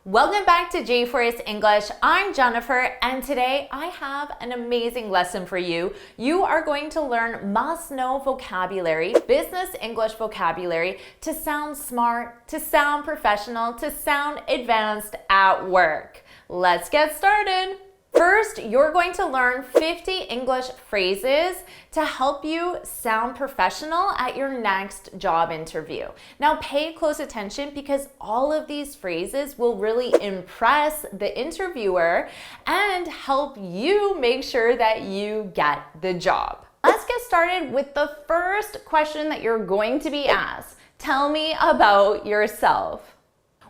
Welcome back to JForrest English. I'm Jennifer, and today I have an amazing lesson for you. You are going to learn must-know vocabulary, business English vocabulary, to sound smart, to sound professional, to sound advanced at work. Let's get started. First, you're going to learn 50 English phrases to help you sound professional at your next job interview. Now, pay close attention because all of these phrases will really impress the interviewer and help you make sure that you get the job. Let's get started with the first question that you're going to be asked. Tell me about yourself.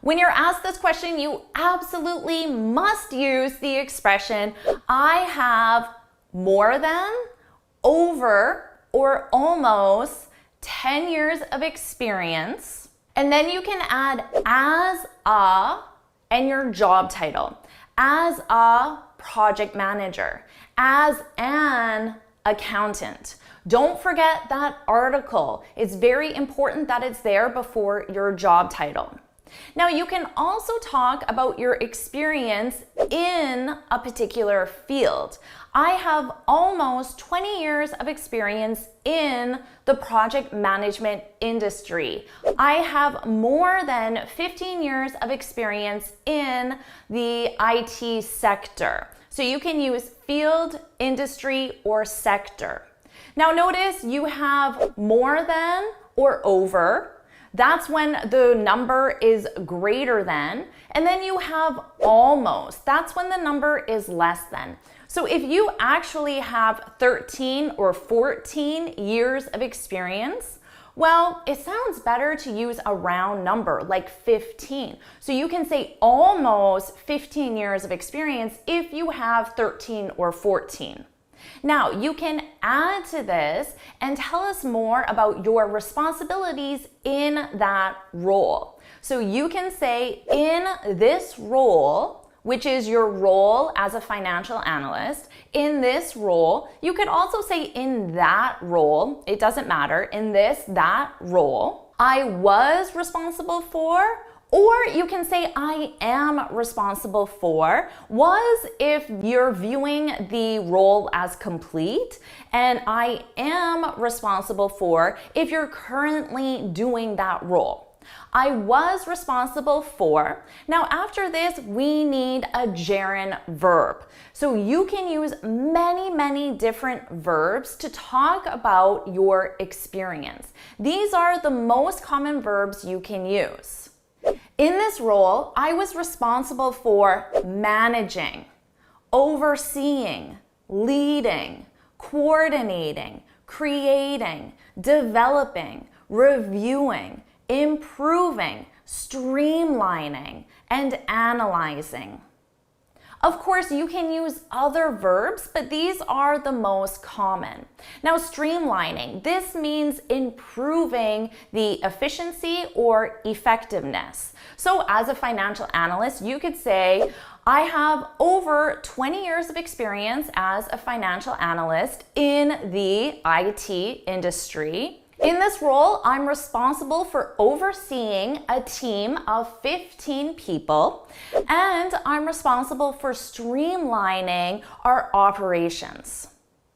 When you're asked this question, you absolutely must use the expression, I have more than, over, or almost 10 years of experience. And then you can add as a and your job title. As a project manager, as an accountant. Don't forget that article. It's very important that it's there before your job title. Now, you can also talk about your experience in a particular field. I have almost 20 years of experience in the project management industry. I have more than 15 years of experience in the IT sector. So you can use field, industry, or sector. Now, notice you have more than or over. That's when the number is greater than. And then you have almost. That's when the number is less than. So if you actually have 13 or 14 years of experience, well, it sounds better to use a round number like 15. So you can say almost 15 years of experience if you have 13 or 14. Now, you can add to this and tell us more about your responsibilities in that role. So you can say, in this role, which is your role as a financial analyst, in this role, you could also say in that role, it doesn't matter, in that role, I was responsible for. Or you can say, I am responsible for, was if you're viewing the role as complete, and I am responsible for if you're currently doing that role. I was responsible for. Now, after this, we need a gerund verb. So you can use many different verbs to talk about your experience. These are the most common verbs you can use. In this role, I was responsible for managing, overseeing, leading, coordinating, creating, developing, reviewing, improving, streamlining, and analyzing. Of course, you can use other verbs, but these are the most common. Now, streamlining, this means improving the efficiency or effectiveness. So as a financial analyst, you could say, I have over 20 years of experience as a financial analyst in the IT industry. In this role, I'm responsible for overseeing a team of 15 people, and I'm responsible for streamlining our operations.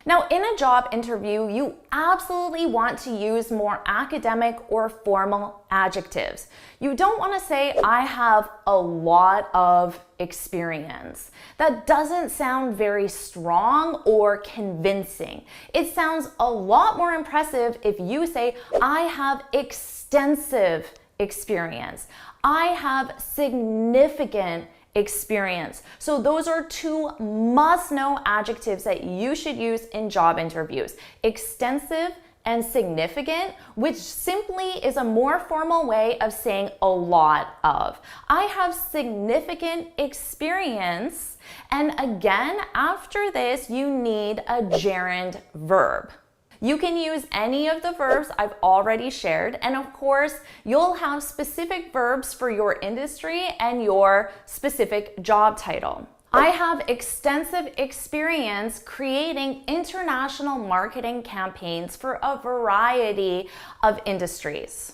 Now, in a job interview, you absolutely want to use more academic or formal adjectives. You don't want to say, I have a lot of experience. That doesn't sound very strong or convincing. It sounds a lot more impressive if you say, I have extensive experience. I have significant experience. So those are two must-know adjectives that you should use in job interviews. Extensive and significant, which simply is a more formal way of saying a lot of. I have significant experience. And again, after this, you need a gerund verb. You can use any of the verbs I've already shared, and of course, you'll have specific verbs for your industry and your specific job title. I have extensive experience creating international marketing campaigns for a variety of industries.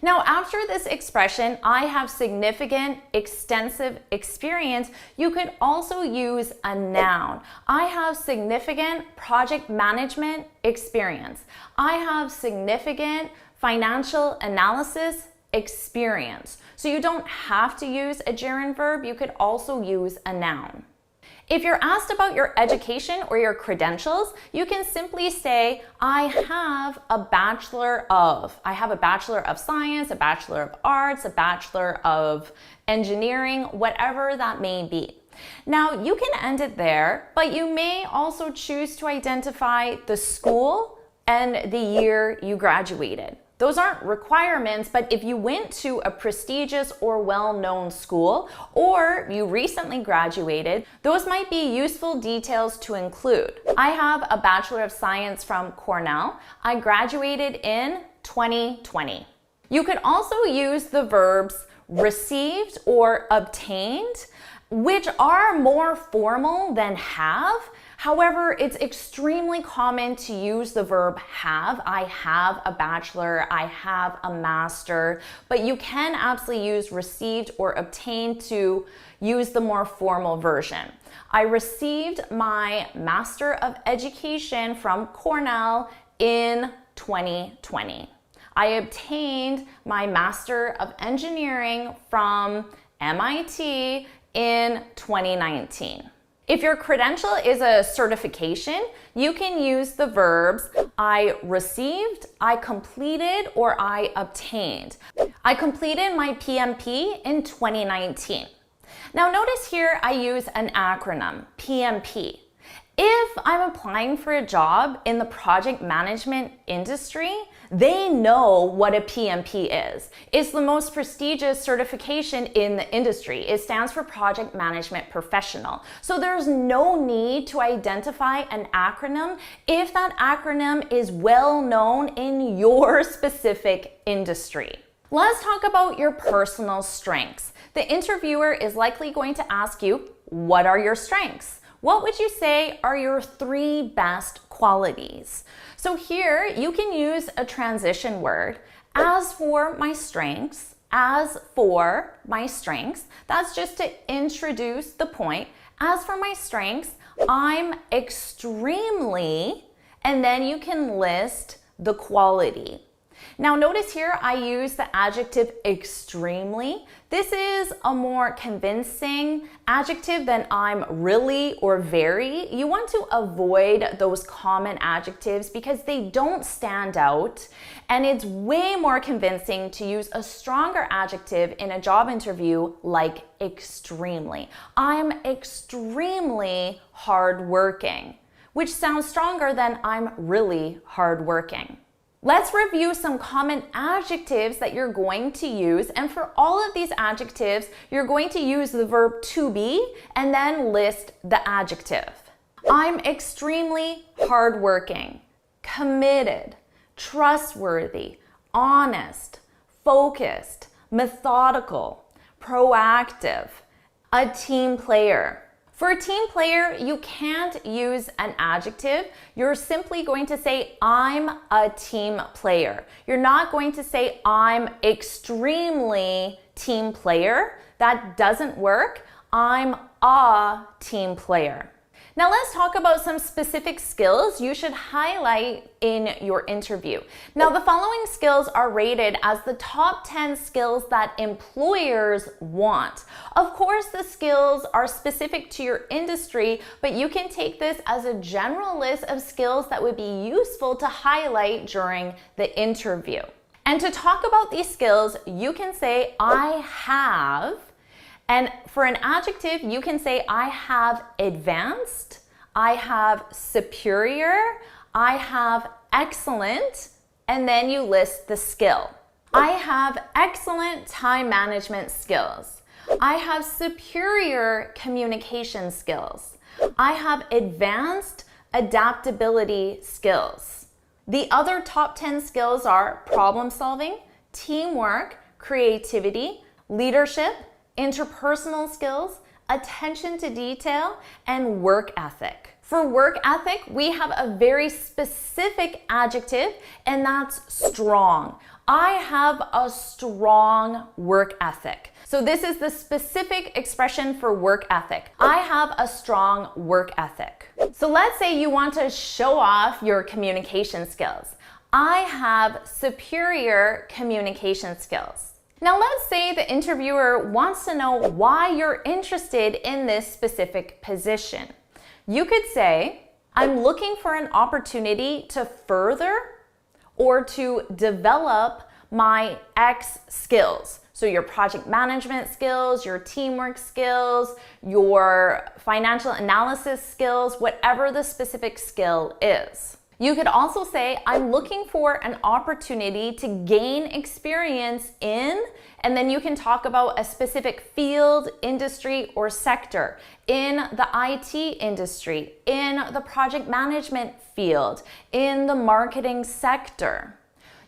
Now, after this expression, I have significant, extensive experience, you could also use a noun. I have significant project management experience. I have significant financial analysis experience. So you don't have to use a gerund verb, you could also use a noun. If you're asked about your education or your credentials, you can simply say, I have a Bachelor of. I have a Bachelor of Science, a Bachelor of Arts, a Bachelor of Engineering, whatever that may be. Now, you can end it there, but you may also choose to identify the school and the year you graduated. Those aren't requirements, but if you went to a prestigious or well-known school, or you recently graduated, those might be useful details to include. I have a Bachelor of Science from Cornell. I graduated in 2020. You could also use the verbs received or obtained, which are more formal than have. However, it's extremely common to use the verb have. I have a bachelor, I have a master, but you can absolutely use received or obtained to use the more formal version. I received my Master of Education from Cornell in 2020. I obtained my Master of Engineering from MIT in 2019. If your credential is a certification, you can use the verbs I received, I completed, or I obtained. I completed my PMP in 2019. Now notice here I use an acronym, PMP. If I'm applying for a job in the project management industry, they know what a PMP is. It's the most prestigious certification in the industry. It stands for Project Management Professional. So there's no need to identify an acronym if that acronym is well known in your specific industry. Let's talk about your personal strengths. The interviewer is likely going to ask you, what are your strengths? What would you say are your 3 best qualities? So here you can use a transition word. As for my strengths, that's just to introduce the point. As for my strengths, I'm extremely, and then you can list the quality. Now notice here I use the adjective extremely. This is a more convincing adjective than I'm really or very. You want to avoid those common adjectives because they don't stand out, and it's way more convincing to use a stronger adjective in a job interview like extremely. I'm extremely hardworking, which sounds stronger than I'm really hardworking. Let's review some common adjectives that you're going to use, and for all of these adjectives, you're going to use the verb to be and then list the adjective. I'm extremely hardworking, committed, trustworthy, honest, focused, methodical, proactive, a team player. For a team player, you can't use an adjective. You're simply going to say, I'm a team player. You're not going to say, I'm extremely team player. That doesn't work. I'm a team player. Now let's talk about some specific skills you should highlight in your interview. Now the following skills are rated as the top 10 skills that employers want. Of course, the skills are specific to your industry, but you can take this as a general list of skills that would be useful to highlight during the interview. And to talk about these skills, you can say, I have. And for an adjective, you can say, I have advanced, I have superior, I have excellent, and then you list the skill. I have excellent time management skills. I have superior communication skills. I have advanced adaptability skills. The other top 10 skills are problem solving, teamwork, creativity, leadership, interpersonal skills, attention to detail, and work ethic. For work ethic, we have a very specific adjective, and that's strong. I have a strong work ethic. So this is the specific expression for work ethic. I have a strong work ethic. So let's say you want to show off your communication skills. I have superior communication skills. Now let's say the interviewer wants to know why you're interested in this specific position. You could say, I'm looking for an opportunity to further or to develop my X skills. So your project management skills, your teamwork skills, your financial analysis skills, whatever the specific skill is. You could also say, I'm looking for an opportunity to gain experience in, and then you can talk about a specific field, industry, or sector. In the IT industry, in the project management field, in the marketing sector.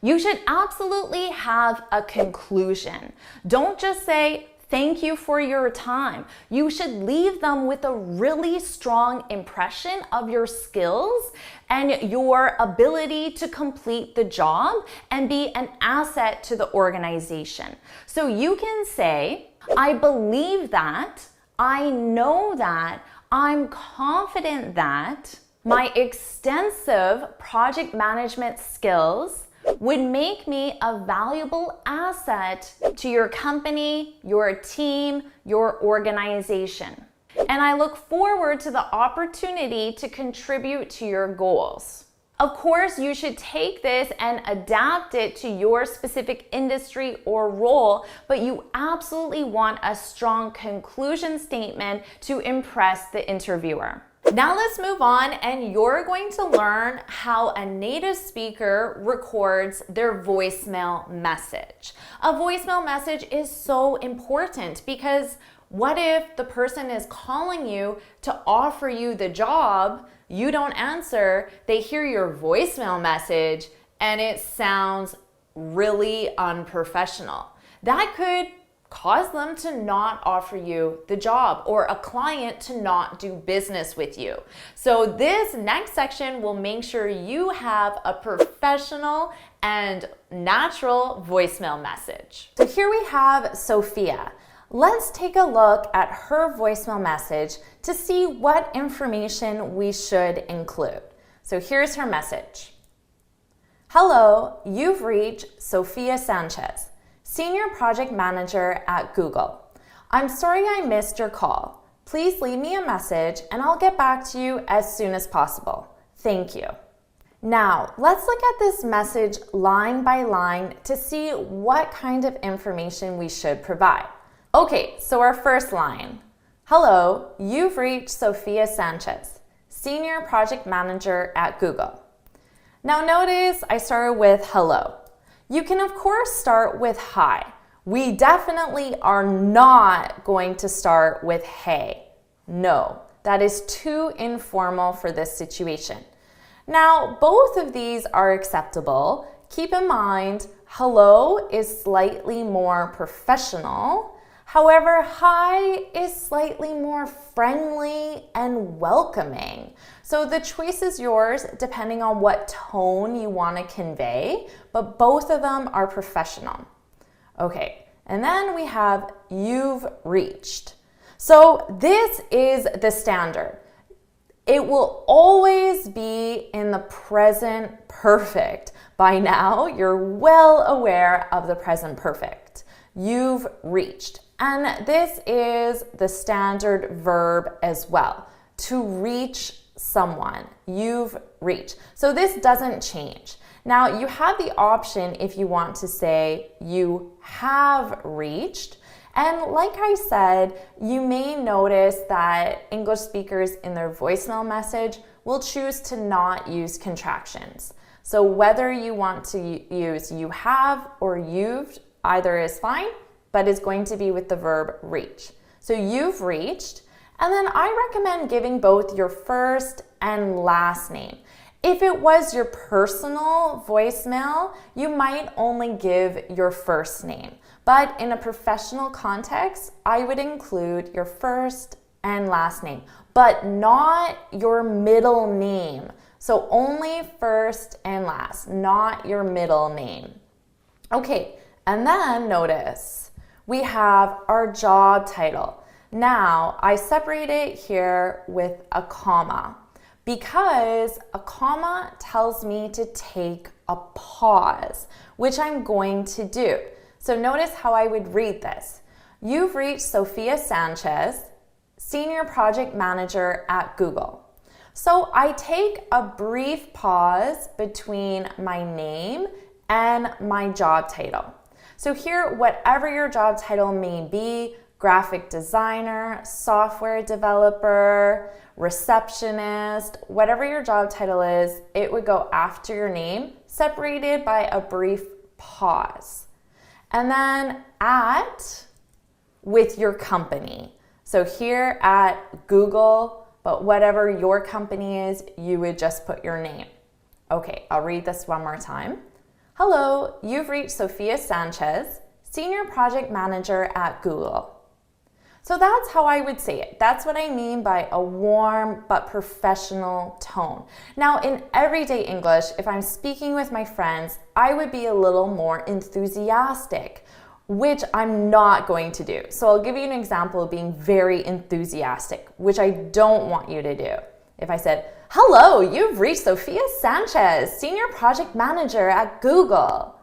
You should absolutely have a conclusion. Don't just say, thank you for your time. You should leave them with a really strong impression of your skills and your ability to complete the job and be an asset to the organization. So you can say, I believe that, I know that, I'm confident that my extensive project management skills would make me a valuable asset to your company, your team, your organization. And I look forward to the opportunity to contribute to your goals. Of course, you should take this and adapt it to your specific industry or role, but you absolutely want a strong conclusion statement to impress the interviewer. Now let's move on, and you're going to learn how a native speaker records their voicemail message. A voicemail message is so important because what if the person is calling you to offer you the job, you don't answer, they hear your voicemail message, and it sounds really unprofessional? That could cause them to not offer you the job or a client to not do business with you. So this next section will make sure you have a professional and natural voicemail message. So here we have Sophia. Let's take a look at her voicemail message to see what information we should include. So here's her message. Hello, you've reached Sophia Sanchez, Senior Project Manager at Google. I'm sorry I missed your call. Please leave me a message and I'll get back to you as soon as possible. Thank you. Now, let's look at this message line by line to see what kind of information we should provide. Okay, so our first line. Hello, you've reached Sophia Sanchez, Senior Project Manager at Google. Now notice I started with hello. You can of course start with hi. We definitely are not going to start with hey. No, that is too informal for this situation. Now, both of these are acceptable. Keep in mind, hello is slightly more professional. However, hi is slightly more friendly and welcoming. So the choice is yours depending on what tone you want to convey, but both of them are professional. Okay, and then we have you've reached. So this is the standard. It will always be in the present perfect. By now, you're well aware of the present perfect. You've reached. And this is the standard verb as well. To reach someone, you've reached. So this doesn't change. Now you have the option if you want to say you have reached. And like I said, you may notice that English speakers in their voicemail message will choose to not use contractions. So whether you want to use you have or you've, either is fine, but is going to be with the verb reach. So you've reached, and then I recommend giving both your first and last name. If it was your personal voicemail, you might only give your first name. But in a professional context, I would include your first and last name, but not your middle name. So only first and last, not your middle name. Okay, and then notice we have our job title. Now, I separate it here with a comma because a comma tells me to take a pause, which I'm going to do. So notice how I would read this. You've reached Sophia Sanchez, Senior Project Manager at Google. So I take a brief pause between my name and my job title. So here, whatever your job title may be, graphic designer, software developer, receptionist, whatever your job title is, it would go after your name, separated by a brief pause. And then at with your company. So here at Google, but whatever your company is, you would just put your name. Okay, I'll read this one more time. Hello, you've reached Sophia Sanchez, Senior Project Manager at Google. So that's how I would say it. That's what I mean by a warm but professional tone. Now, in everyday English, if I'm speaking with my friends, I would be a little more enthusiastic, which I'm not going to do. So I'll give you an example of being very enthusiastic, which I don't want you to do. If I said, hello, you've reached Sophia Sanchez, Senior Project Manager at Google.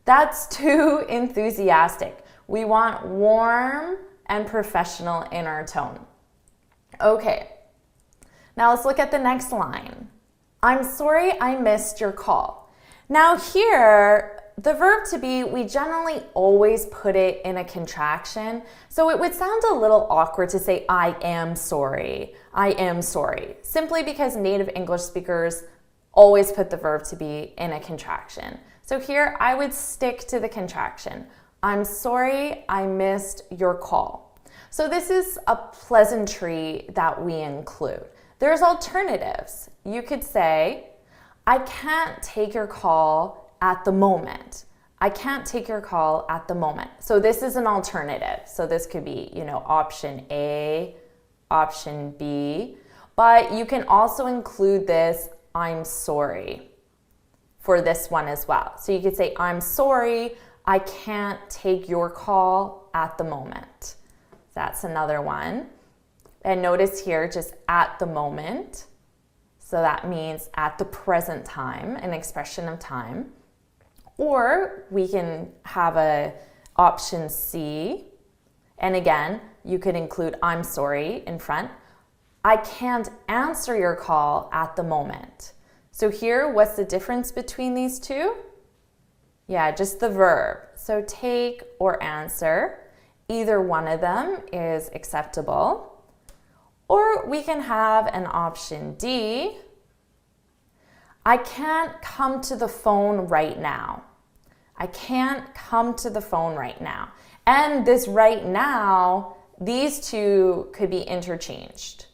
That's too enthusiastic. We want warm and professional in our tone. Okay, now let's look at the next line. I'm sorry I missed your call. Now here, the verb to be, we generally always put it in a contraction. So it would sound a little awkward to say, I am sorry, simply because native English speakers always put the verb to be in a contraction. So here I would stick to the contraction. I'm sorry I missed your call. So this is a pleasantry that we include. There's alternatives. You could say, I can't take your call at the moment. I can't take your call at the moment. So this is an alternative. So this could be, option A, option B, but you can also include this, I'm sorry, for this one as well. So you could say, I'm sorry, I can't take your call at the moment. That's another one. And notice here, just at the moment. So that means at the present time, an expression of time. Or we can have a option C. And again, you could include I'm sorry in front. I can't answer your call at the moment. So here, what's the difference between these two? Yeah, just the verb. So take or answer. Either one of them is acceptable. Or we can have an option D. I can't come to the phone right now. I can't come to the phone right now. And this right now, these two could be interchanged.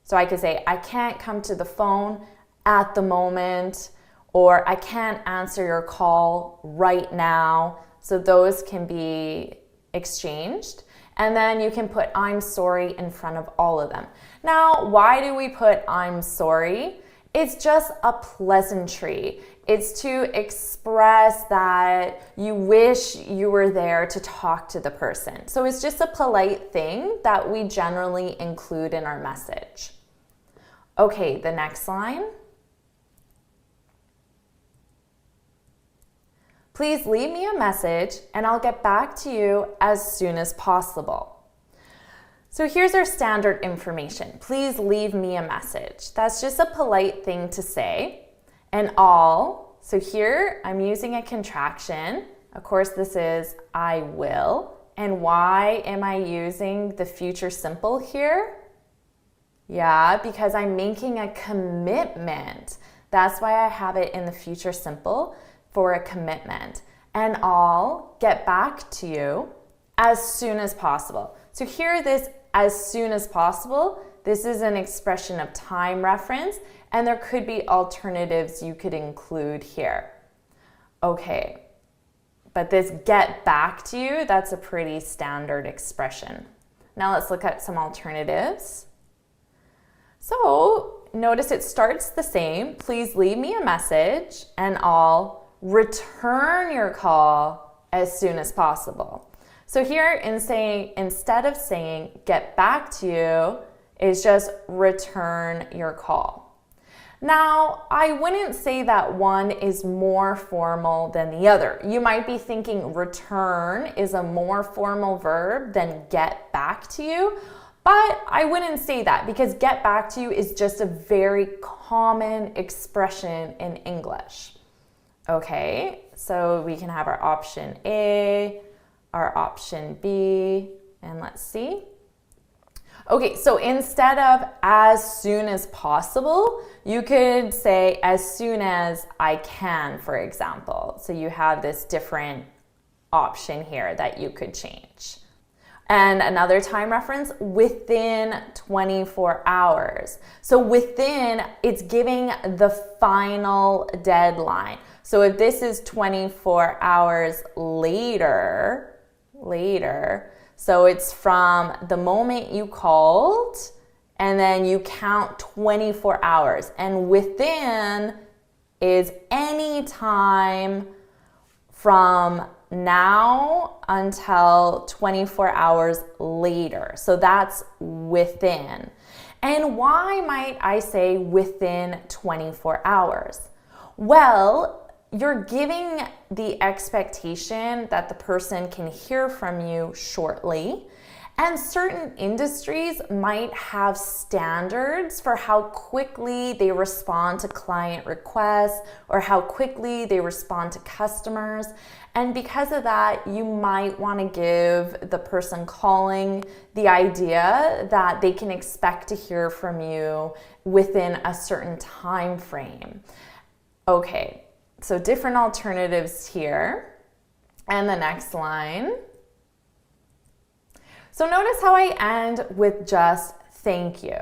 So I could say, I can't come to the phone at the moment, or I can't answer your call right now. So those can be exchanged. And then you can put I'm sorry in front of all of them. Now, why do we put I'm sorry? It's just a pleasantry. It's to express that you wish you were there to talk to the person. So it's just a polite thing that we generally include in our message. Okay, the next line. Please leave me a message and I'll get back to you as soon as possible. So here's our standard information. Please leave me a message. That's just a polite thing to say. And all, so here I'm using a contraction. Of course, this is I will. And why am I using the future simple here? Yeah, because I'm making a commitment. That's why I have it in the future simple, for a commitment. And I'll get back to you as soon as possible. So here, this as soon as possible, this is an expression of time reference, and there could be alternatives you could include here. Okay, But this get back to you, that's a pretty standard expression. Now let's look at some alternatives. So notice it starts the same. Please leave me a message and I'll return your call as soon as possible. So here instead of saying get back to you, is just return your call. Now, I wouldn't say that one is more formal than the other. You might be thinking return is a more formal verb than get back to you, but I wouldn't say that because get back to you is just a very common expression in English. Okay, so we can have our option A, our option B, and let's see. Okay, so instead of as soon as possible, you could say as soon as I can, for example. So you have this different option here that you could change. And another time reference, within 24 hours. So within, it's giving the final deadline. So if this is 24 hours later, so it's from the moment you called and then you count 24 hours. And within is any time from now until 24 hours later. So that's within. And why might I say within 24 hours? Well, you're giving the expectation that the person can hear from you shortly. And certain industries might have standards for how quickly they respond to client requests or how quickly they respond to customers. And because of that, you might want to give the person calling the idea that they can expect to hear from you within a certain time frame. Okay. So different alternatives here. And the next line. So notice how I end with just thank you.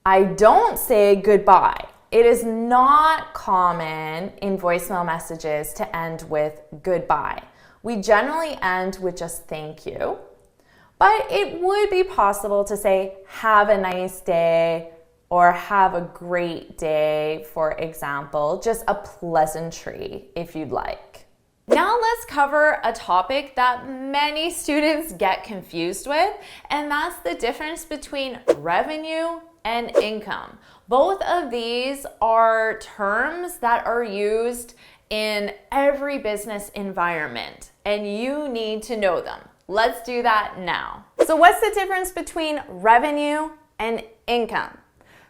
I don't say goodbye. It is not common in voicemail messages to end with goodbye. We generally end with just thank you. But it would be possible to say have a nice day, or have a great day, for example, just a pleasantry if you'd like. Now let's cover a topic that many students get confused with, and that's the difference between revenue and income. Both of these are terms that are used in every business environment, and you need to know them. Let's do that now. So what's the difference between revenue and income?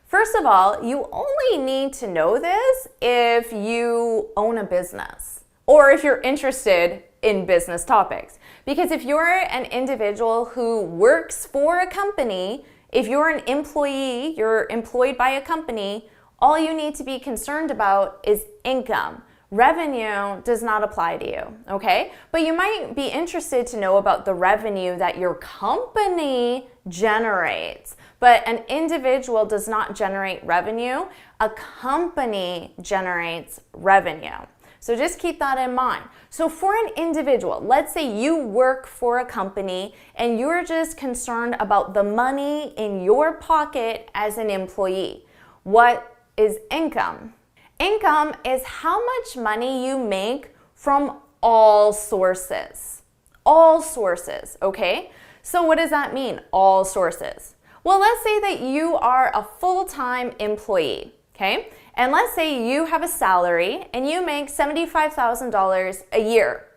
First of all, you only need to know this if you own a business or if you're interested in business topics. Because if you're an individual who works for a company, if you're an employee, you're employed by a company, all you need to be concerned about is income. Revenue does not apply to you, okay? But you might be interested to know about the revenue that your company generates. But an individual does not generate revenue. A company generates revenue. So just keep that in mind. So for an individual, let's say you work for a company and you're just concerned about the money in your pocket as an employee. What is income? Income is how much money you make from all sources. All sources, okay? So what does that mean, all sources? Well, let's say that you are a full-time employee, okay? And let's say you have a salary and you make $75,000 a year.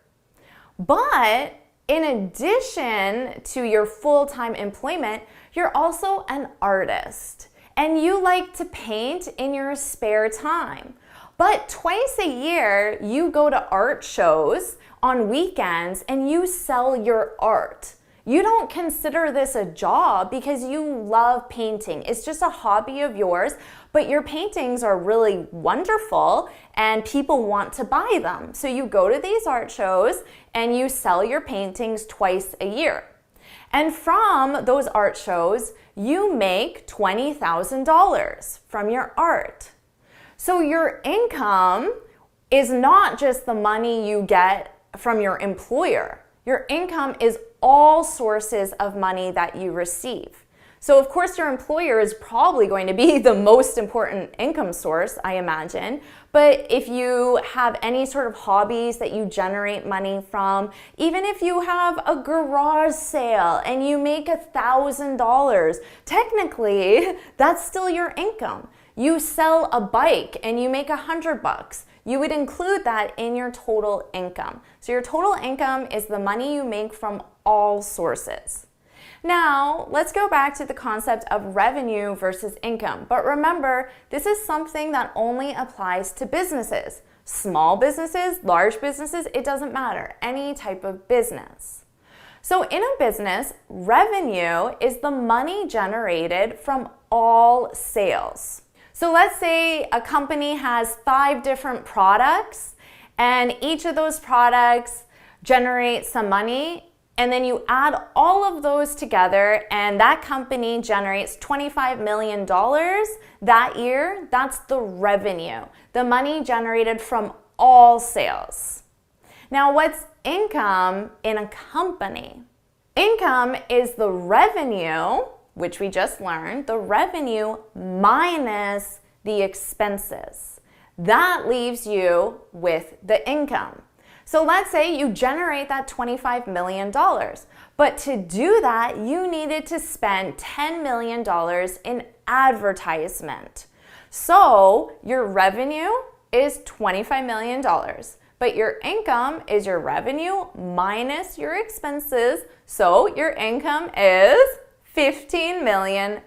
But in addition to your full-time employment, you're also an artist. And you like to paint in your spare time. But twice a year, you go to art shows on weekends and you sell your art. You don't consider this a job because you love painting. It's just a hobby of yours, but your paintings are really wonderful and people want to buy them. So you go to these art shows and you sell your paintings twice a year. And from those art shows, you make $20,000 from your art. So your income is not just the money you get from your employer. Your income is all sources of money that you receive. So of course your employer is probably going to be the most important income source, I imagine. But if you have any sort of hobbies that you generate money from, even if you have a garage sale and you make $1,000, technically that's still your income. You sell a bike and you make $100. You would include that in your total income. So your total income is the money you make from all sources. Now, let's go back to the concept of revenue versus income. But remember, this is something that only applies to businesses. Small businesses, large businesses, it doesn't matter. Any type of business. So in a business, revenue is the money generated from all sales. So let's say a company has 5 different products, and each of those products generate some money, and then you add all of those together and that company generates $25 million that year. That's the revenue, the money generated from all sales. Now, what's income in a company? Income is the revenue, which we just learned, the revenue minus the expenses. That leaves you with the income. So let's say you generate that $25 million, but to do that, you needed to spend $10 million in advertisement. So your revenue is $25 million, but your income is your revenue minus your expenses, so your income is $15 million.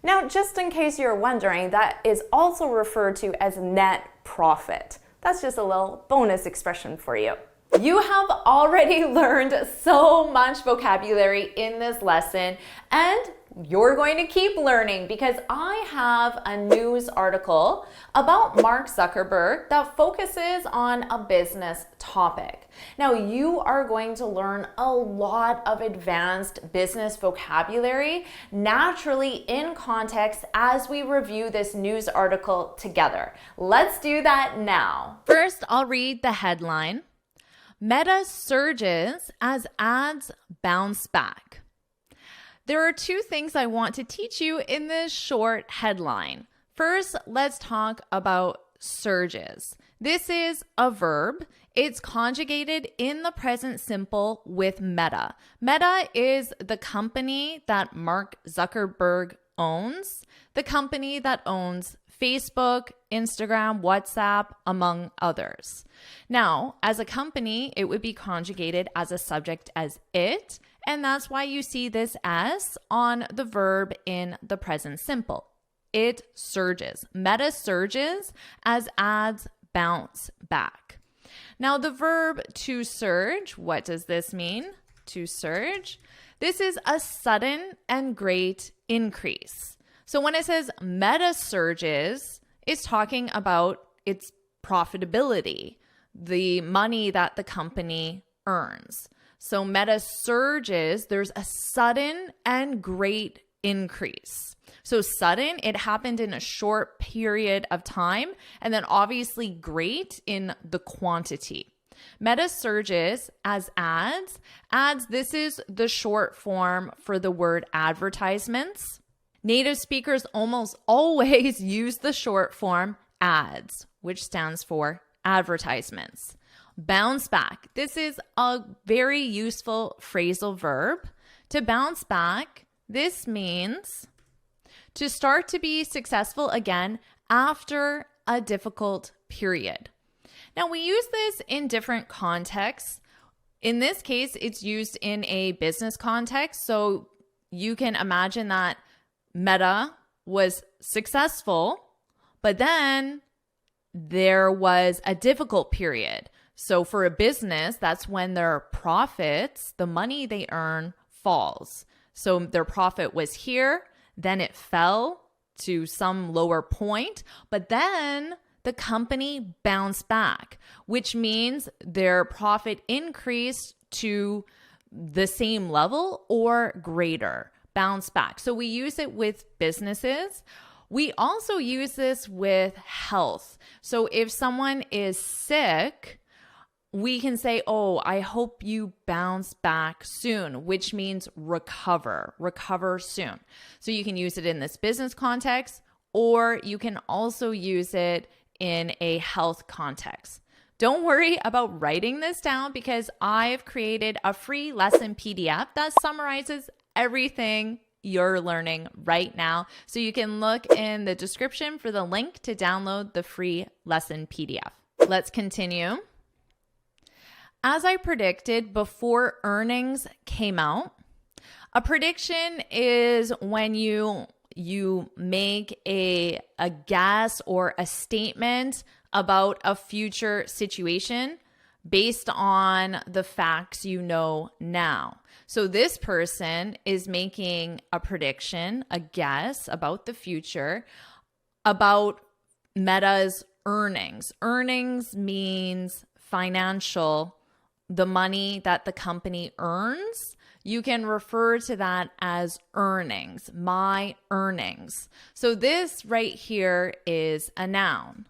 Now, just in case you're wondering, that is also referred to as net profit. That's just a little bonus expression for you. You have already learned so much vocabulary in this lesson, and you're going to keep learning because I have a news article about Mark Zuckerberg that focuses on a business topic. Now, you are going to learn a lot of advanced business vocabulary naturally in context as we review this news article together. Let's do that now. First, I'll read the headline. Meta surges as ads bounce back. There are 2 things I want to teach you in this short headline. First, let's talk about surges. This is a verb. It's conjugated in the present simple with Meta. Meta is the company that Mark Zuckerberg owns, the company that owns Facebook, Instagram, WhatsApp, among others. Now, as a company, it would be conjugated as a subject as it, and that's why you see this S on the verb in the present simple. It surges. Meta surges as ads bounce back. Now, the verb to surge, what does this mean? To surge. This is a sudden and great increase. So when it says Meta surges, it's talking about its profitability, the money that the company earns. So Meta surges, there's a sudden and great increase. So sudden, it happened in a short period of time, and then obviously great in the quantity. Meta surges as ads. Ads, this is the short form for the word advertisements. Native speakers almost always use the short form ads, which stands for advertisements. Bounce back. This is a very useful phrasal verb. To bounce back, this means to start to be successful again after a difficult period. Now, we use this in different contexts. In this case, it's used in a business context. So you can imagine that Meta was successful, but then there was a difficult period. So for a business, that's when their profits, the money they earn, falls. So their profit was here, then it fell to some lower point, but then the company bounced back, which means their profit increased to the same level or greater. Bounce back. So we use it with businesses. We also use this with health. So if someone is sick, we can say, oh, I hope you bounce back soon, which means recover soon. So you can use it in this business context, or you can also use it in a health context. Don't worry about writing this down because I've created a free lesson PDF that summarizes everything you're learning right now. So you can look in the description for the link to download the free lesson PDF. Let's continue. As I predicted before earnings came out, a prediction is when you make a guess or a statement about a future situation based on the facts you know now. So this person is making a prediction, a guess about the future, about Meta's earnings. Earnings means financial, the money that the company earns. You can refer to that as earnings, my earnings. So this right here is a noun.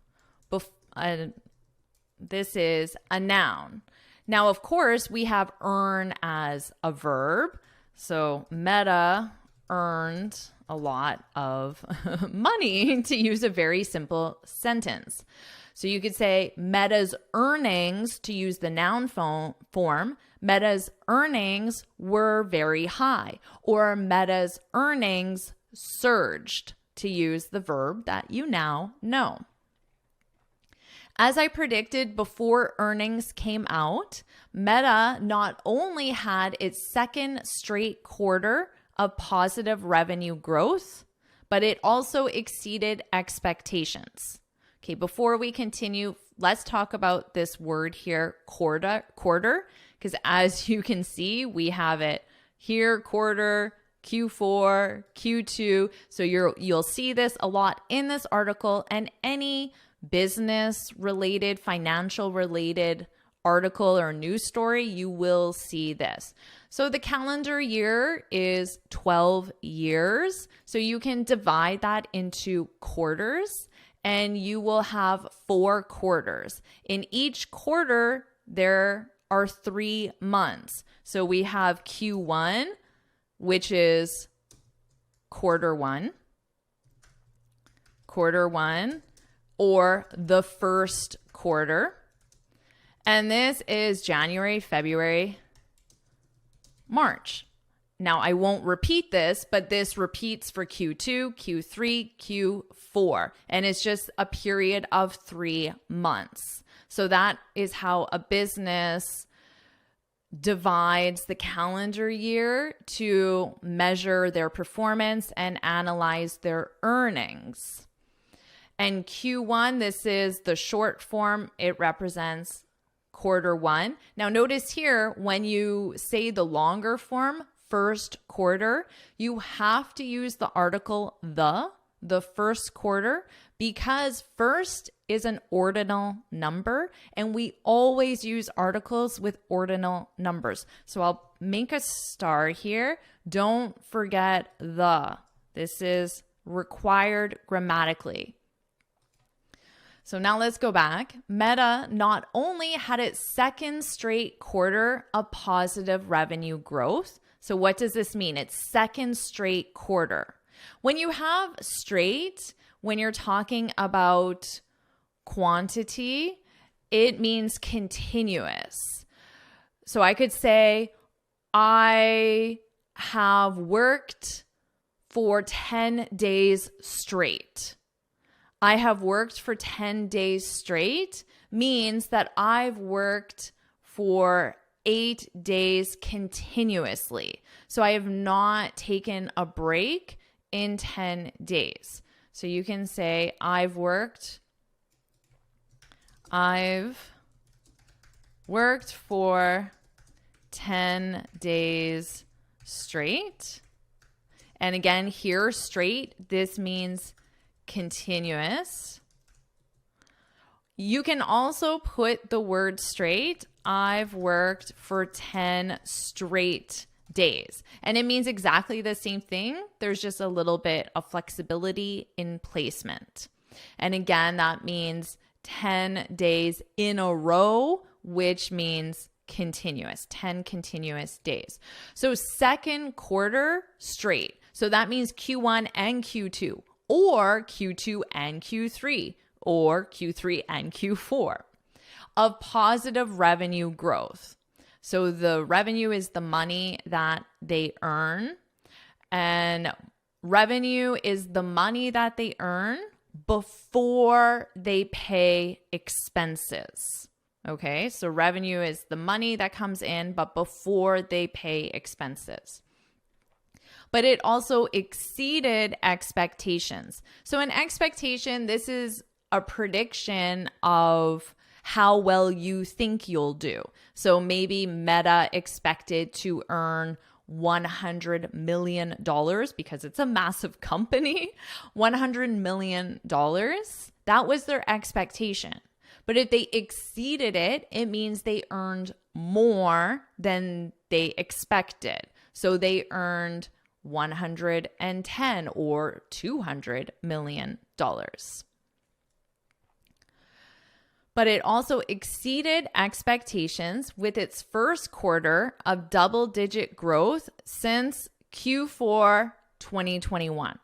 This is a noun. Now, of course, we have earn as a verb. So Meta earned a lot of money, to use a very simple sentence. So you could say Meta's earnings, to use the noun form. Meta's earnings were very high, or Meta's earnings surged, to use the verb that you now know. As I predicted before earnings came out, Meta not only had its second straight quarter of positive revenue growth, but it also exceeded expectations. Okay, before we continue, let's talk about this word here, quarter, because as you can see, we have it here, quarter, Q4, Q2. So you'll see this a lot in this article, and any business related, financial related article or news story, you will see this. So the calendar year is 12 years. So you can divide that into quarters and you will have 4 quarters. In each quarter, there are 3 months. So we have Q1, which is quarter one, or the first quarter. And this is January, February, March. Now, I won't repeat this, but this repeats for Q2, Q3, Q4, and it's just a period of 3 months. So that is how a business divides the calendar year to measure their performance and analyze their earnings. And Q1, this is the short form. It represents quarter one. Now notice here, when you say the longer form, first quarter, you have to use the article the first quarter, because first is an ordinal number and we always use articles with ordinal numbers. So I'll make a star here. Don't forget the. This is required grammatically. So now let's go back. Meta not only had its second straight quarter of positive revenue growth. So what does this mean? It's second straight quarter. When you have straight, when you're talking about quantity, it means continuous. So I could say, I have worked for 10 days straight. I have worked for 10 days straight means that I've worked for 8 days continuously. So I have not taken a break in 10 days. So you can say, I've worked for 10 days straight. And again, here, straight, this means continuous. You can also put the word straight. I've worked for 10 straight days. And it means exactly the same thing. There's just a little bit of flexibility in placement. And again, that means 10 days in a row which means continuous, 10 continuous days. So second quarter straight. So that means Q1 and Q2, or Q2 and Q3, or Q3 and Q4 of positive revenue growth. So the revenue is the money that they earn, and revenue is the money that they earn before they pay expenses. Okay, so revenue is the money that comes in, but before they pay expenses. But it also exceeded expectations. So an expectation, this is a prediction of how well you think you'll do. So maybe Meta expected to earn $100 million because it's a massive company. $100 million, that was their expectation. But if they exceeded it, it means they earned more than they expected. So they earned 110 or $200 million. But it also exceeded expectations with its first quarter of double-digit growth since Q4 2021.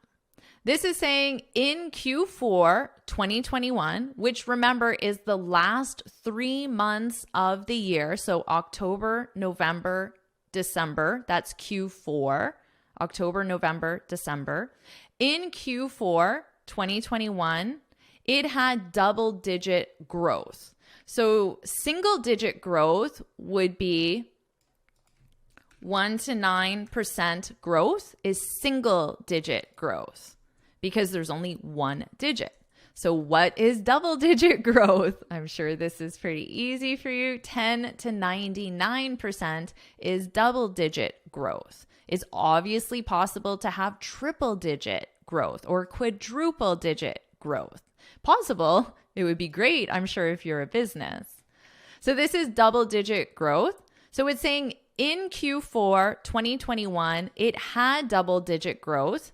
This is saying in Q4 2021, which remember is the last 3 months of the year, so October, November, December, that's Q4, October, November, December. In Q4 2021, it had double-digit growth. So single-digit growth would be 1 to 9% growth is single-digit growth because there's only one digit. So what is double-digit growth? I'm sure this is pretty easy for you. 10 to 99% is double-digit growth. It's obviously possible to have triple-digit growth or quadruple-digit growth. Possible. It would be great, I'm sure, if you're a business. So this is double-digit growth. So it's saying in Q4 2021, it had double-digit growth,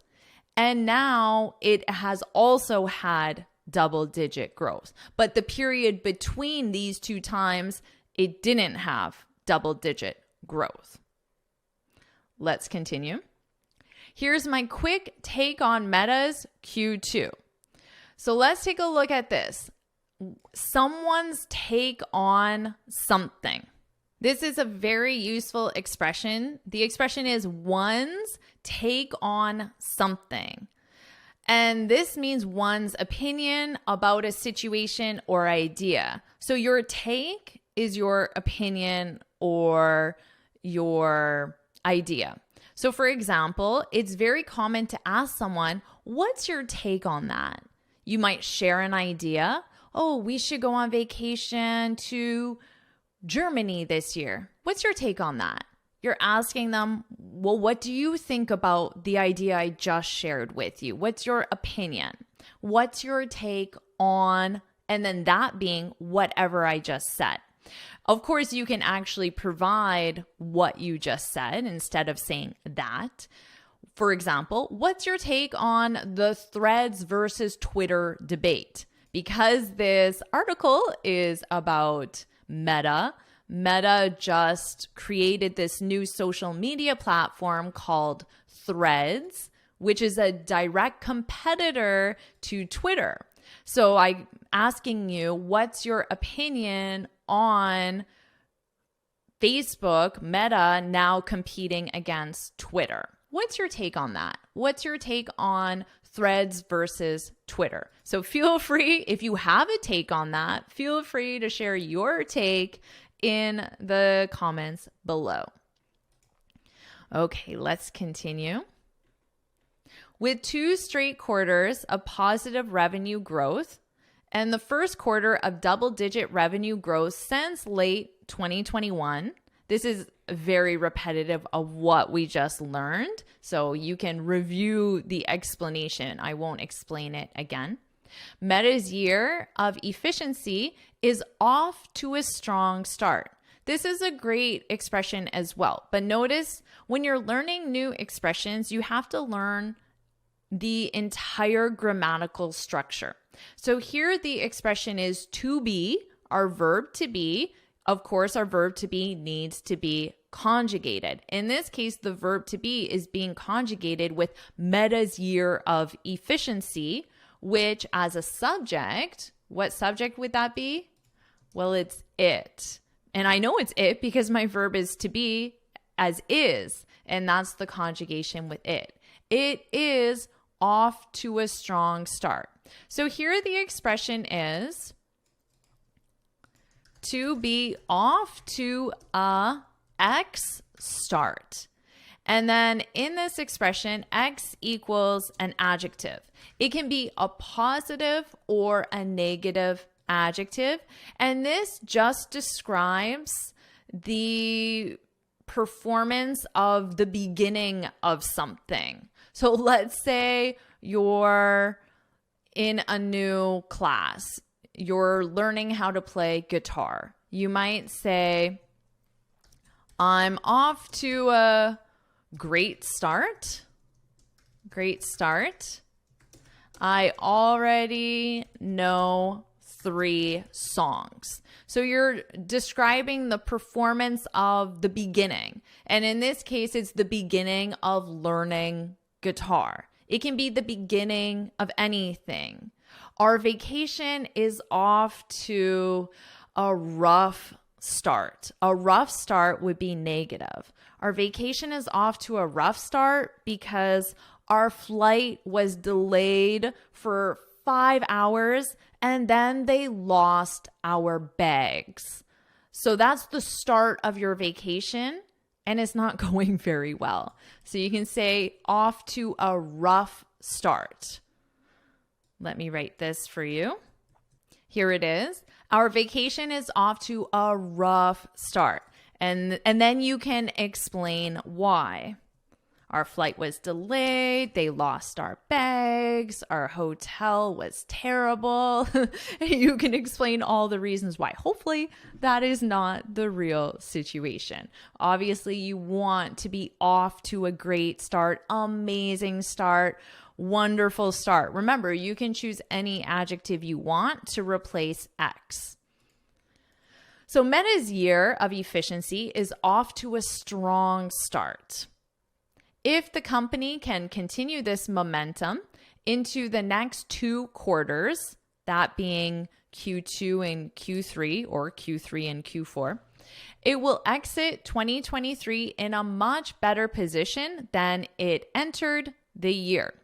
and now it has also had double-digit growth. But the period between these two times, it didn't have double-digit growth. Let's continue. Here's my quick take on Meta's Q2. So let's take a look at this. Someone's take on something. This is a very useful expression. The expression is one's take on something. And this means one's opinion about a situation or idea. So your take is your opinion or your idea. So for example, it's very common to ask someone, what's your take on that? You might share an idea. Oh, we should go on vacation to Germany this year. What's your take on that? You're asking them, well, what do you think about the idea I just shared with you? What's your opinion? What's your take on, and then that being whatever I just said. Of course, you can actually provide what you just said instead of saying that. For example, what's your take on the Threads versus Twitter debate? Because this article is about Meta. Meta just created this new social media platform called Threads, which is a direct competitor to Twitter. So I'm asking you, what's your opinion on Facebook, Meta, now competing against Twitter? What's your take on that? What's your take on Threads versus Twitter? So feel free, if you have a take on that, feel free to share your take in the comments below. Okay, let's continue. With 2 straight quarters of positive revenue growth and the first quarter of double-digit revenue growth since late 2021, this is very repetitive of what we just learned, so you can review the explanation. I won't explain it again. Meta's year of efficiency is off to a strong start. This is a great expression as well, but notice when you're learning new expressions, you have to learn the entire grammatical structure. So here the expression is to be, our verb to be, of course, our verb to be needs to be conjugated. In this case, the verb to be is being conjugated with Meta's year of efficiency, which as a subject, what subject would that be? Well, it's it. And I know it's it because my verb is to be as is, and that's the conjugation with it. It is off to a strong start. So here the expression is to be off to a X start. And then in this expression, X equals an adjective. It can be a positive or a negative adjective. And this just describes the performance of the beginning of something. So let's say you're in a new class. You're learning how to play guitar. You might say, I'm off to a great start. Great start. I already know 3 songs. So you're describing the performance of the beginning. And in this case, it's the beginning of learning guitar. It can be the beginning of anything. Our vacation is off to a rough start. A rough start would be negative. Our vacation is off to a rough start because our flight was delayed for 5 hours and then they lost our bags. So that's the start of your vacation and it's not going very well. So you can say off to a rough start. Let me write this for you. Here it is. Our vacation is off to a rough start. And then you can explain why. Our flight was delayed. They lost our bags. Our hotel was terrible. You can explain all the reasons why. Hopefully, that is not the real situation. Obviously, you want to be off to a great start, amazing start, wonderful start. Remember, you can choose any adjective you want to replace X. So Meta's year of efficiency is off to a strong start. If the company can continue this momentum into the next 2 quarters, that being Q2 and Q3 or Q3 and Q4, it will exit 2023 in a much better position than it entered the year.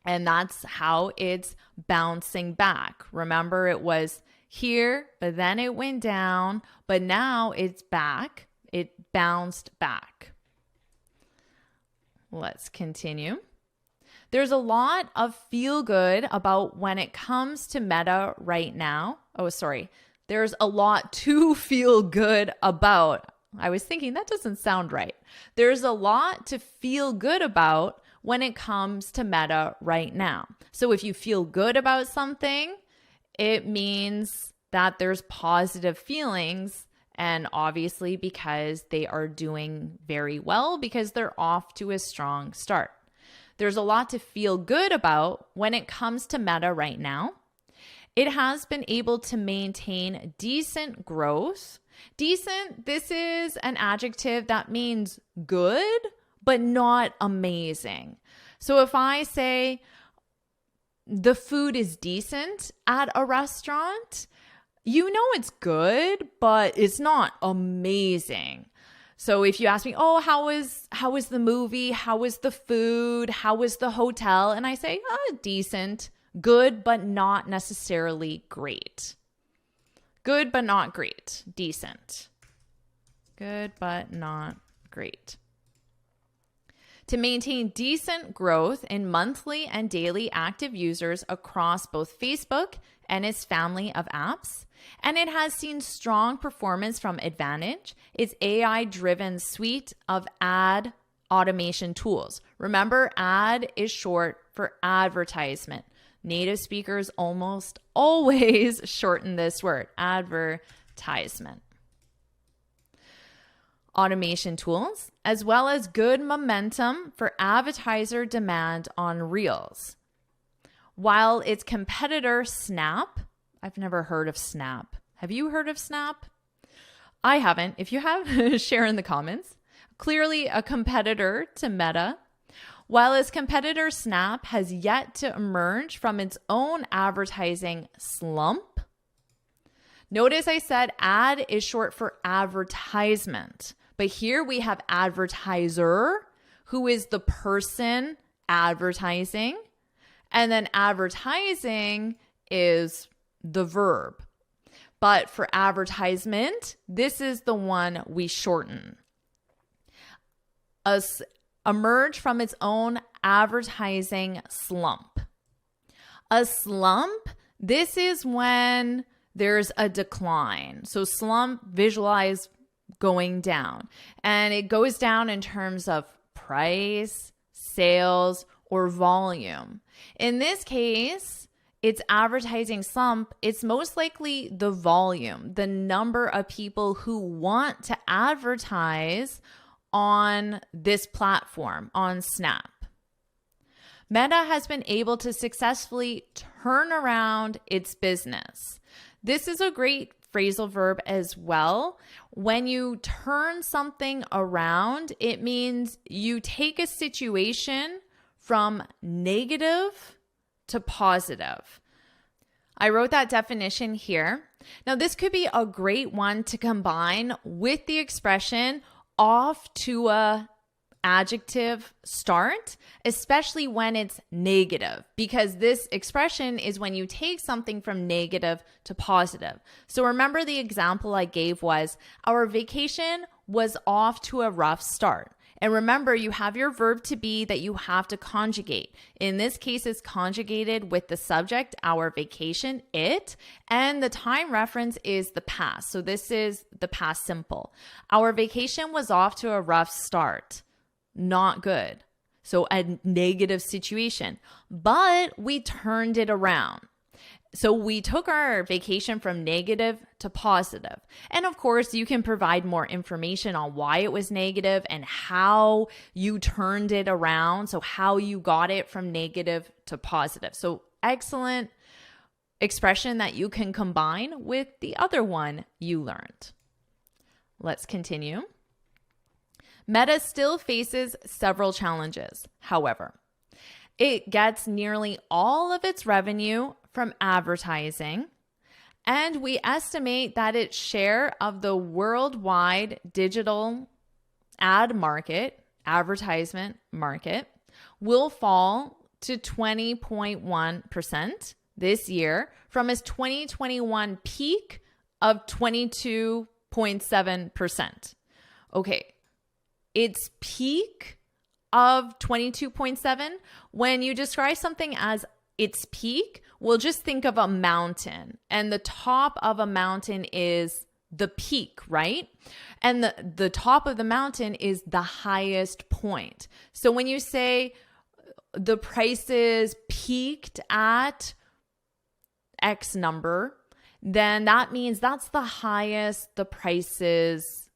And that's how it's bouncing back. Remember, it was here, but then it went down, but now it's back. It bounced back. Let's continue. There's a lot of feel good about when it comes to Meta right now. There's a lot to feel good about. I was thinking that doesn't sound right. There's a lot to feel good about when it comes to Meta right now. So if you feel good about something, it means that there's positive feelings. And obviously because they are doing very well because they're off to a strong start. There's a lot to feel good about when it comes to Meta right now. It has been able to maintain decent growth. Decent, this is an adjective that means good, but not amazing. So if I say the food is decent at a restaurant, you know it's good, but it's not amazing. So if you ask me, oh, how was the movie? How was the food? How was the hotel? And I say, decent, good, but not necessarily great. Good, but not great. Decent. Good, but not great. To maintain decent growth in monthly and daily active users across both Facebook and its family of apps. And it has seen strong performance from Advantage, its AI-driven suite of ad automation tools. Remember, ad is short for advertisement. Native speakers almost always shorten this word, advertisement. Automation tools, as well as good momentum for advertiser demand on Reels. While its competitor Snap, I've never heard of Snap. Have you heard of Snap? I haven't. If you have, share in the comments. Clearly a competitor to Meta. While its competitor Snap has yet to emerge from its own advertising slump. Notice I said ad is short for advertisement, but here we have advertiser, who is the person advertising, and then advertising is the verb. But for advertisement, this is the one we shorten. Emerge from its own advertising slump. A slump, this is when there's a decline. So slump, visualize going down. And it goes down in terms of price, sales, or volume. In this case, it's advertising slump. It's most likely the volume, the number of people who want to advertise on this platform, on Snap. Meta has been able to successfully turn around its business. This is a great phrasal verb as well. When you turn something around, it means you take a situation from negative to positive. I wrote that definition here. Now, this could be a great one to combine with the expression off to a adjective start, especially when it's negative, because this expression is when you take something from negative to positive. So remember the example I gave was, our vacation was off to a rough start. And remember, you have your verb to be that you have to conjugate. In this case, it's conjugated with the subject, our vacation, it, and the time reference is the past. So this is the past simple. Our vacation was off to a rough start. Not good. So a negative situation, but we turned it around. So we took our vacation from negative to positive. And of course, you can provide more information on why it was negative and how you turned it around. So how you got it from negative to positive. So excellent expression that you can combine with the other one you learned. Let's continue. Meta still faces several challenges. However, it gets nearly all of its revenue from advertising, and we estimate that its share of the worldwide digital ad market, advertisement market, will fall to 20.1% this year from its 2021 peak of 22.7%. Okay, its peak of 22.7, when you describe something as its peak, we'll just think of a mountain, and the top of a mountain is the peak, right? And the top of the mountain is the highest point. So when you say the prices peaked at X number, then that means that's the highest the prices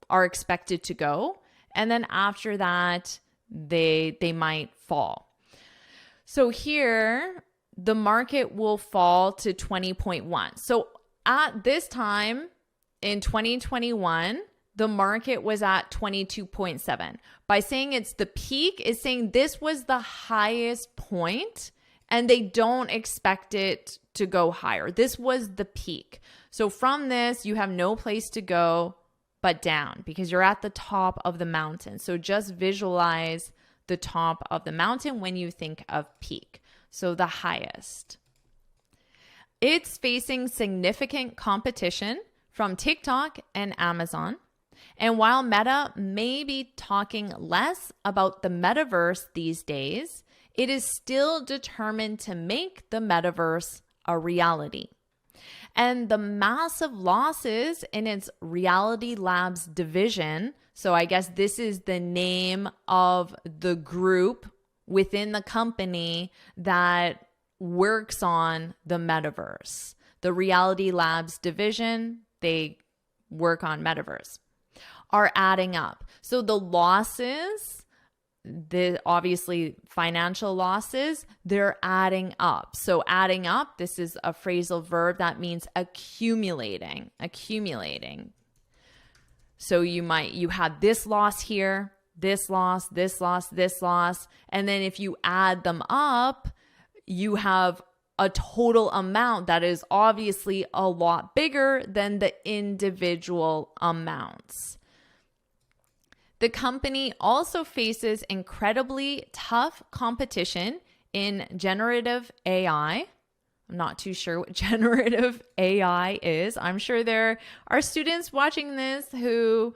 are expected to go. And then after that, they might fall. So here, the market will fall to 20.1. So at this time in 2021, the market was at 22.7. By saying it's the peak, is saying this was the highest point and they don't expect it to go higher. This was the peak. So from this, you have no place to go but down because you're at the top of the mountain. So just visualize the top of the mountain when you think of peak. So the highest. It's facing significant competition from TikTok and Amazon. And while Meta may be talking less about the metaverse these days, it is still determined to make the metaverse a reality. And the massive losses in its Reality Labs division, so I guess this is the name of the group within the company that works on the metaverse. The Reality Labs division, they work on metaverse, are adding up. So the losses, the obviously financial losses, they're adding up. So adding up, this is a phrasal verb that means accumulating. So you had this loss here, this loss, this loss, this loss. And then if you add them up, you have a total amount that is obviously a lot bigger than the individual amounts. The company also faces incredibly tough competition in generative AI. I'm not too sure what generative AI is. I'm sure there are students watching this who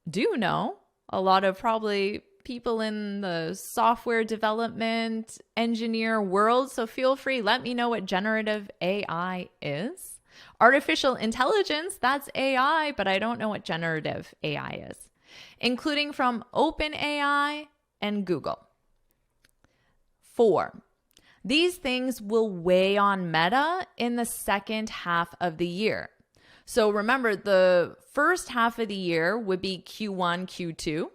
do know. A lot of probably people in the software development engineer world. So feel free, let me know what generative AI is. Artificial intelligence, that's AI, but I don't know what generative AI is, including from OpenAI and Google. 4, these things will weigh on Meta in the second half of the year. So remember, the first half of the year would be Q1, Q2,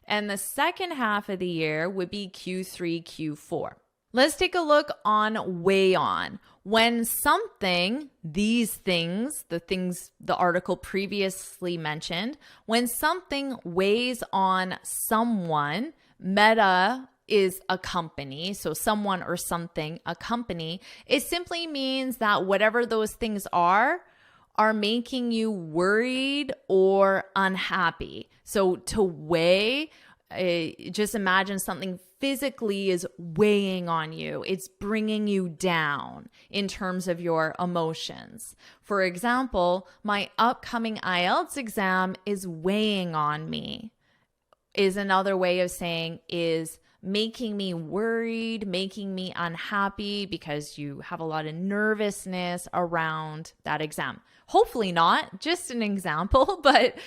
and the second half of the year would be Q3, Q4. Let's take a look on weigh on. When something, these things, the article previously mentioned, when something weighs on someone, Meta is a company, so someone or something, a company, it simply means that whatever those things are making you worried or unhappy. So to weigh, just imagine something physically is weighing on you. It's bringing you down in terms of your emotions. For example, my upcoming IELTS exam is weighing on me, is another way of saying is making me worried, making me unhappy because you have a lot of nervousness around that exam. Hopefully not, just an example, but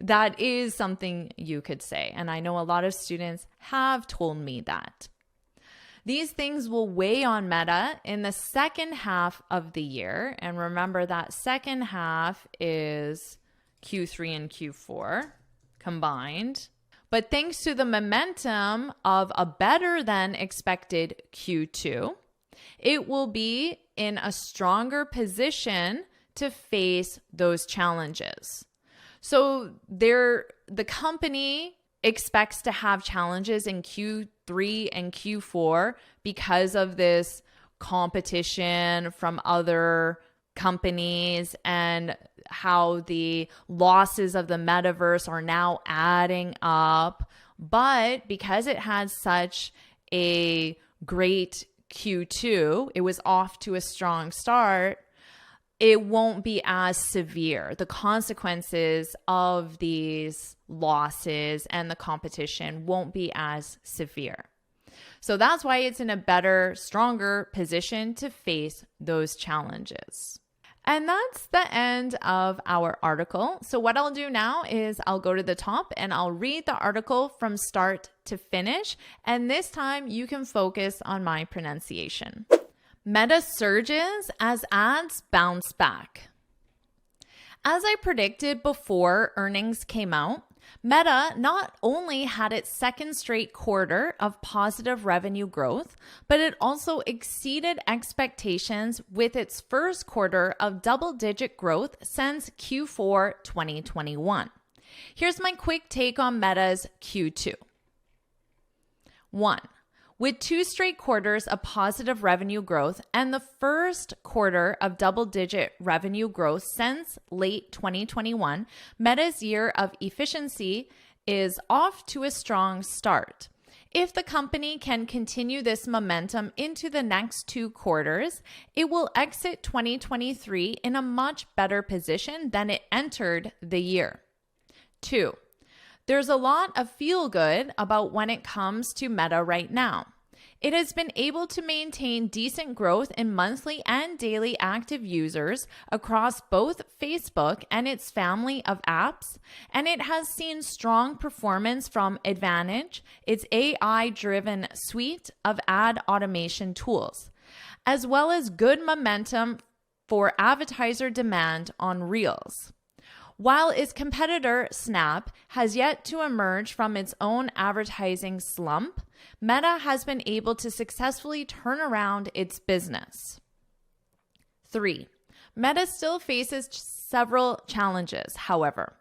that is something you could say. And I know a lot of students have told me that. These things will weigh on Meta in the second half of the year. And remember that second half is Q3 and Q4 combined. But thanks to the momentum of a better than expected Q2, it will be in a stronger position to face those challenges. So the company expects to have challenges in Q3 and Q4 because of this competition from other companies and how the losses of the metaverse are now adding up. But because it had such a great Q2, it was off to a strong start, it won't be as severe. The consequences of these losses and the competition won't be as severe. So that's why it's in a better, stronger position to face those challenges. And that's the end of our article. So what I'll do now is I'll go to the top and I'll read the article from start to finish. And this time you can focus on my pronunciation. Meta surges as ads bounce back. As I predicted before earnings came out, Meta not only had its second straight quarter of positive revenue growth, but it also exceeded expectations with its first quarter of double-digit growth since Q4 2021. Here's my quick take on Meta's Q2. 1. With 2 straight quarters of positive revenue growth and the first quarter of double-digit revenue growth since late 2021, Meta's year of efficiency is off to a strong start. If the company can continue this momentum into the next 2 quarters, it will exit 2023 in a much better position than it entered the year. 2. There's a lot of feel good about when it comes to Meta right now. It has been able to maintain decent growth in monthly and daily active users across both Facebook and its family of apps, and it has seen strong performance from Advantage, its AI-driven suite of ad automation tools, as well as good momentum for advertiser demand on Reels. While its competitor, Snap, has yet to emerge from its own advertising slump, Meta has been able to successfully turn around its business. 3. Meta still faces several challenges, however.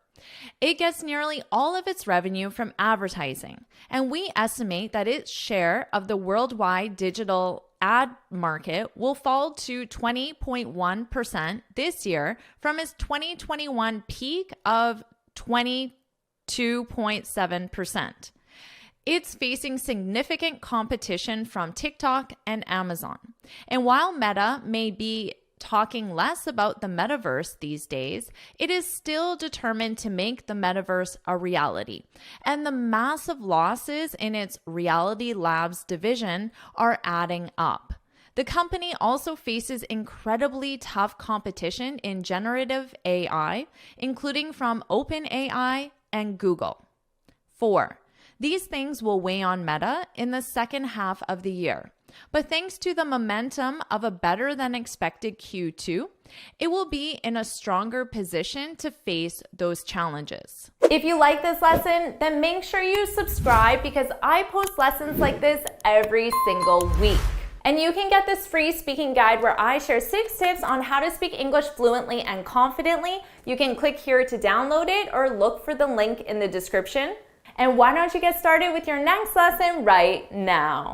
It gets nearly all of its revenue from advertising, and we estimate that its share of the worldwide digital ad market will fall to 20.1% this year from its 2021 peak of 22.7%. It's facing significant competition from TikTok and Amazon. And while Meta may be talking less about the metaverse these days, it is still determined to make the metaverse a reality. And the massive losses in its Reality Labs division are adding up. The company also faces incredibly tough competition in generative AI, including from OpenAI and Google. 4. These things will weigh on Meta in the second half of the year. But thanks to the momentum of a better than expected Q2, it will be in a stronger position to face those challenges. If you like this lesson, then make sure you subscribe because I post lessons like this every single week. And you can get this free speaking guide where I share 6 tips on how to speak English fluently and confidently. You can click here to download it or look for the link in the description. And why don't you get started with your next lesson right now?